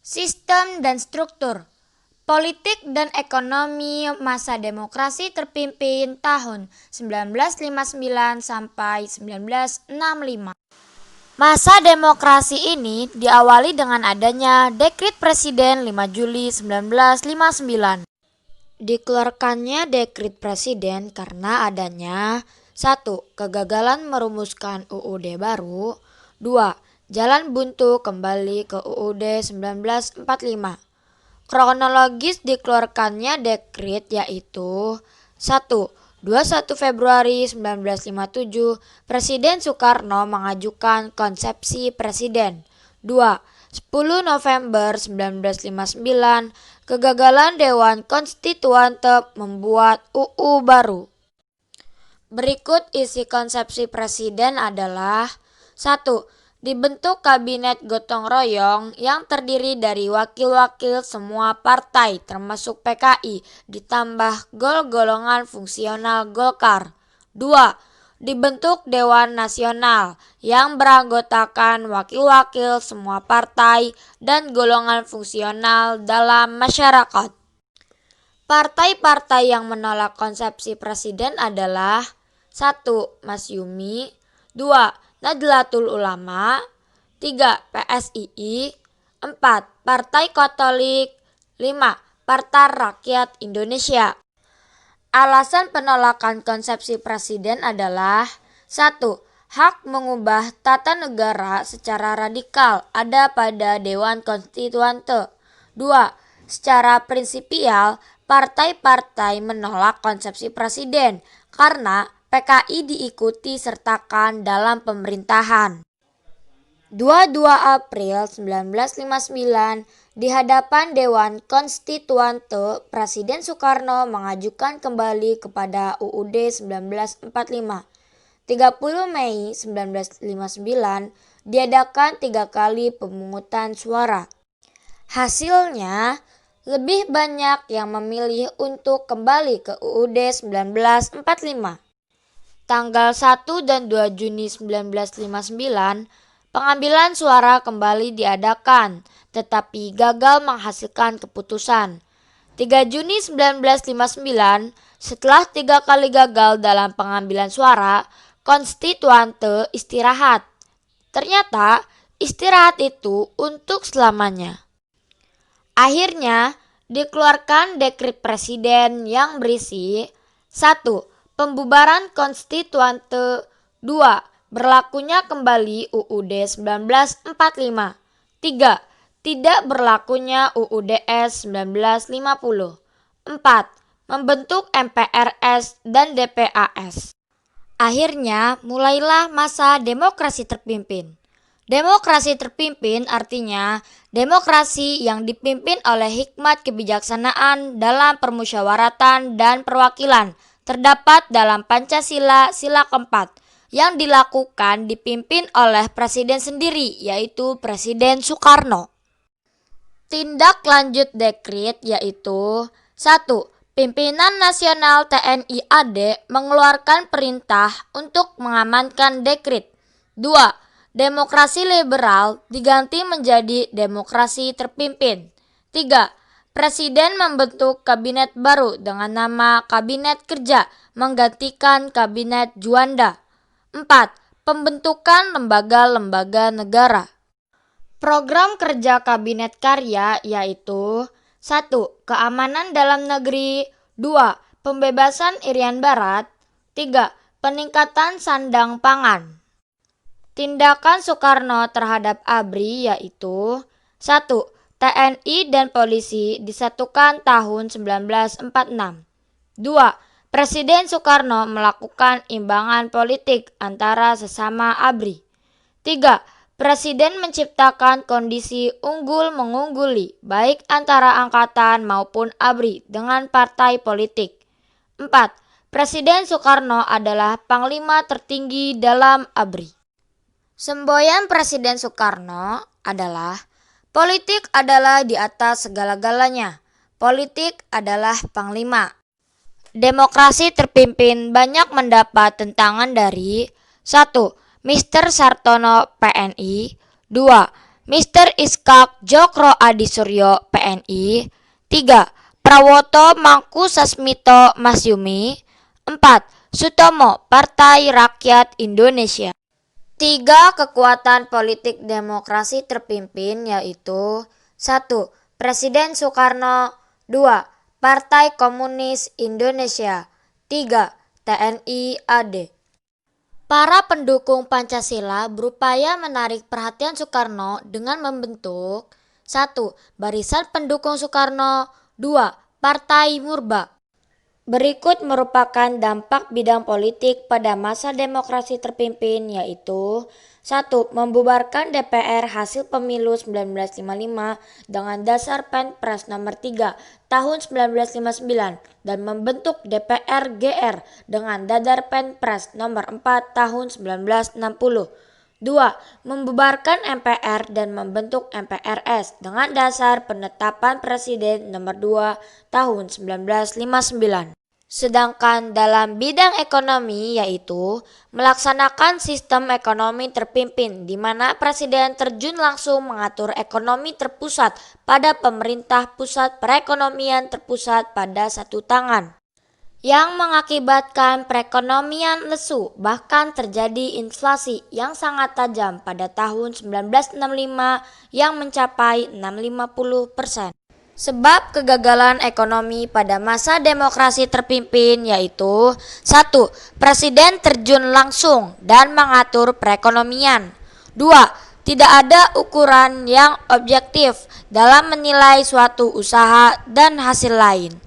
Sistem dan struktur politik dan ekonomi masa demokrasi terpimpin tahun 1959 sampai 1965. Masa demokrasi ini diawali dengan adanya Dekrit Presiden 5 Juli 1959. Dikeluarkannya Dekrit Presiden karena adanya 1. Kegagalan merumuskan UUD baru. 2. Jalan buntu kembali ke UUD 1945. Kronologis dikeluarkannya dekrit yaitu 1. 21 Februari 1957 Presiden Soekarno mengajukan konsepsi presiden. 2. 10 November 1959 kegagalan Dewan Konstituante membuat UU baru. Berikut isi konsepsi presiden adalah 1. Dibentuk kabinet gotong royong yang terdiri dari wakil-wakil semua partai termasuk PKI ditambah golongan fungsional Golkar. 2. Dibentuk Dewan Nasional yang beranggotakan wakil-wakil semua partai dan golongan fungsional dalam masyarakat. Partai-partai yang menolak konsepsi presiden adalah 1. Masyumi, 2. Nahdlatul Ulama, 3. PSII, 4. Partai Katolik, 5. Partai Rakyat Indonesia. Alasan penolakan konsepsi presiden adalah 1. Hak mengubah tata negara secara radikal ada pada Dewan Konstituante. 2. Secara prinsipial, partai-partai menolak konsepsi presiden karena PKI diikuti sertakan dalam pemerintahan. 22 April 1959 di hadapan Dewan Konstituante, Presiden Soekarno mengajukan kembali kepada UUD 1945. 30 Mei 1959 diadakan 3 kali pemungutan suara. Hasilnya, lebih banyak yang memilih untuk kembali ke UUD 1945. Tanggal 1 dan 2 Juni 1959, pengambilan suara kembali diadakan, tetapi gagal menghasilkan keputusan. 3 Juni 1959, setelah 3 kali gagal dalam pengambilan suara, konstituante istirahat. Ternyata, istirahat itu untuk selamanya. Akhirnya, dikeluarkan dekrit presiden yang berisi 1. Pembubaran konstituante. 2. Berlakunya kembali UUD 1945. 3. Tidak berlakunya UUDS 1950. 4. Membentuk MPRS dan DPAS. Akhirnya mulailah masa demokrasi terpimpin. Demokrasi terpimpin artinya demokrasi yang dipimpin oleh hikmat kebijaksanaan dalam permusyawaratan dan perwakilan terdapat dalam Pancasila sila keempat yang dipimpin oleh presiden sendiri yaitu Presiden Soekarno. Tindak lanjut dekrit yaitu 1. Pimpinan Nasional TNI AD mengeluarkan perintah untuk mengamankan dekrit. 2. Demokrasi liberal diganti menjadi demokrasi terpimpin. 3. Presiden membentuk kabinet baru dengan nama Kabinet Kerja menggantikan Kabinet Juanda. 4. Pembentukan lembaga-lembaga negara. Program kerja Kabinet Karya yaitu 1. Keamanan dalam negeri. 2. Pembebasan Irian Barat. 3. Peningkatan sandang pangan. Tindakan Soekarno terhadap ABRI yaitu 1. TNI dan polisi disatukan tahun 1946. 2. Presiden Soekarno melakukan imbangan politik antara sesama ABRI. 3. Presiden menciptakan kondisi unggul-mengungguli baik antara angkatan maupun ABRI dengan partai politik. 4. Presiden Soekarno adalah panglima tertinggi dalam ABRI. Semboyan Presiden Soekarno adalah politik adalah di atas segala-galanya. Politik adalah panglima. Demokrasi terpimpin banyak mendapat tentangan dari 1. Mr. Sartono PNI. 2. Mr. Iskak Jokro Adisuryo PNI. 3. Prawoto Mangku Sasmito Masyumi. 4. Sutomo Partai Rakyat Indonesia. 3 kekuatan politik demokrasi terpimpin yaitu 1. Presiden Soekarno. 2. Partai Komunis Indonesia. 3. TNI AD. Para pendukung Pancasila berupaya menarik perhatian Soekarno dengan membentuk 1. Barisan Pendukung Soekarno. 2. Partai Murba. Berikut merupakan dampak bidang politik pada masa demokrasi terpimpin yaitu 1. Membubarkan DPR hasil pemilu 1955 dengan dasar Perpres nomor 3 tahun 1959 dan membentuk DPR GR dengan dasar Perpres nomor 4 tahun 1960. 2. Membubarkan MPR dan membentuk MPRS dengan dasar Penetapan Presiden nomor 2 tahun 1959. Sedangkan dalam bidang ekonomi yaitu melaksanakan sistem ekonomi terpimpin di mana presiden terjun langsung mengatur ekonomi terpusat pada pemerintah pusat, perekonomian terpusat pada satu tangan, yang mengakibatkan perekonomian lesu, bahkan terjadi inflasi yang sangat tajam pada tahun 1965 yang mencapai 650%. Sebab kegagalan ekonomi pada masa demokrasi terpimpin yaitu 1. Presiden terjun langsung dan mengatur perekonomian. 2. Tidak ada ukuran yang objektif dalam menilai suatu usaha dan hasil lain.